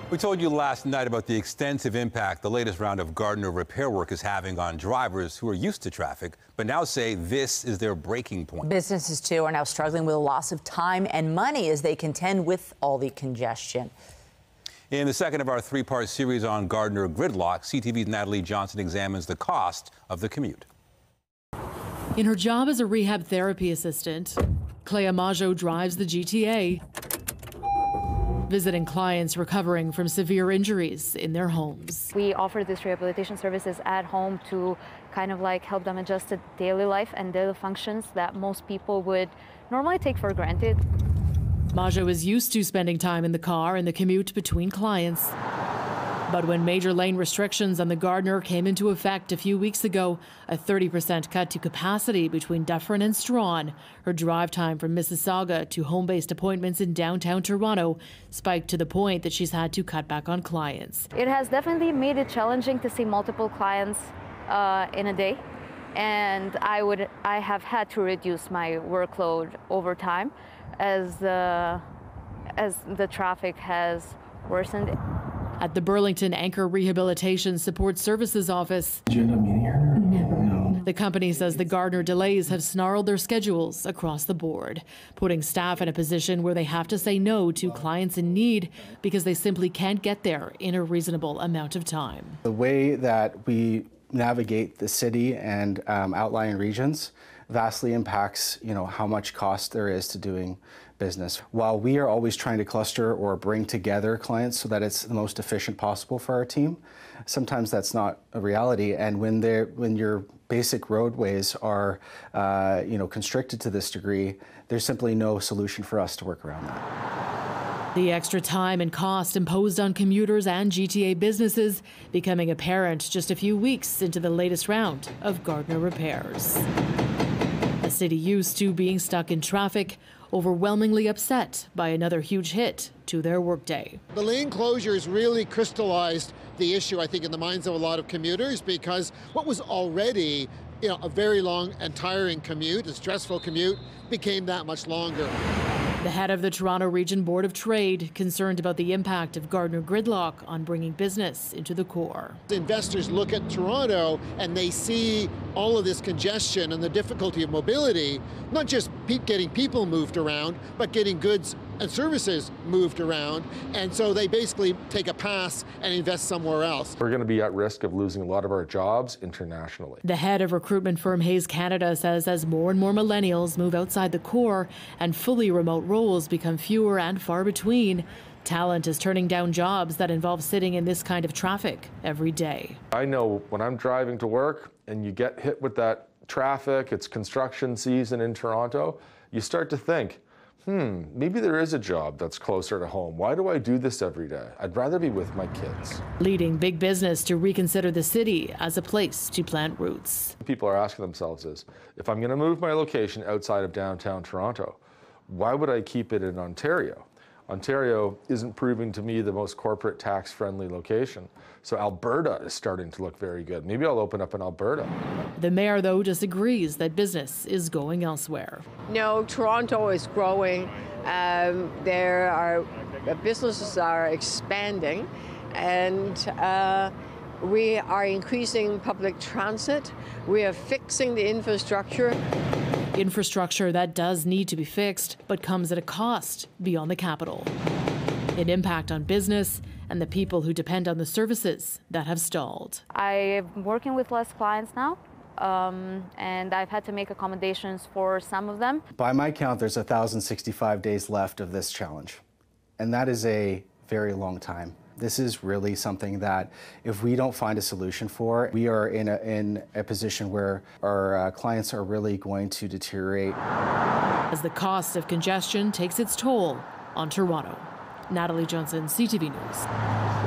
We told you last night about the extensive impact the latest round of Gardiner repair work is having on drivers who are used to traffic, but now say this is their breaking point. Businesses, too, are now struggling with a loss of time and money as they contend with all the congestion. In the second of our three-part series on Gardiner Gridlock, CTV's Natalie Johnson examines the cost of the commute. In her job as a rehab therapy assistant, Clea Majo drives the GTA, visiting clients recovering from severe injuries in their homes. We offer these rehabilitation services at home to kind of like help them adjust to daily life and daily functions that most people would normally take for granted. Majo is used to spending time in the car in the commute between clients. But when major lane restrictions on the Gardiner came into effect a few weeks ago, a 30% cut to capacity between Dufferin and Strawn, her drive time from Mississauga to home-based appointments in downtown Toronto spiked to the point that she's had to cut back on clients. It has definitely made it challenging to see multiple clients in a day, and I have had to reduce my workload over time as the traffic has worsened. At the Burlington Anchor Rehabilitation Support Services office, Did you end up meeting her? No. The company says the Gardiner delays have snarled their schedules across the board, putting staff in a position where they have to say no to clients in need because they simply can't get there in a reasonable amount of time. The way that we navigate the city and outlying regions vastly impacts, how much cost there is to doing business. While we are always trying to cluster or bring together clients so that it's the most efficient possible for our team, sometimes that's not a reality. And when your basic roadways are, constricted to this degree, there's simply no solution for us to work around that. The extra time and cost imposed on commuters and GTA businesses becoming apparent just a few weeks into the latest round of Gardiner repairs. The city used to being stuck in traffic, overwhelmingly upset by another huge hit to their workday. The lane closures really crystallized the issue, I think, in the minds of a lot of commuters, because what was already a very long and tiring commute, a stressful commute, became that much longer. The head of the Toronto Region Board of Trade concerned about the impact of Gardiner Gridlock on bringing business into the core. Investors look at Toronto and they see all of this congestion and the difficulty of mobility, not just getting people moved around, but getting goods and services moved around. And so they basically take a pass and invest somewhere else. We're going to be at risk of losing a lot of our jobs internationally. The head of recruitment firm Hayes Canada says as more and more millennials move outside the core and fully remote roles become fewer and far between, talent is turning down jobs that involve sitting in this kind of traffic every day. I know when I'm driving to work and you get hit with that traffic, it's construction season in Toronto, you start to think, maybe there is a job that's closer to home. Why do I do this every day? I'd rather be with my kids. Leading big business to reconsider the city as a place to plant roots. People are asking themselves is, if I'm going to move my location outside of downtown Toronto, why would I keep it in Ontario? Ontario isn't proving to me the most corporate tax-friendly location. So Alberta is starting to look very good. Maybe I'll open up in Alberta. The mayor, though, disagrees that business is going elsewhere. No, Toronto is growing. Businesses are expanding, and we are increasing public transit. We are fixing the infrastructure. Infrastructure that does need to be fixed, but comes at a cost beyond the capital. An impact on business and the people who depend on the services that have stalled. I'm working with less clients now, and I've had to make accommodations for some of them. By my count, there's 1,065 days left of this challenge, and that is a very long time. This is really something that if we don't find a solution for, we are in a position where our clients are really going to deteriorate. As the cost of congestion takes its toll on Toronto. Natalie Johnson, CTV News.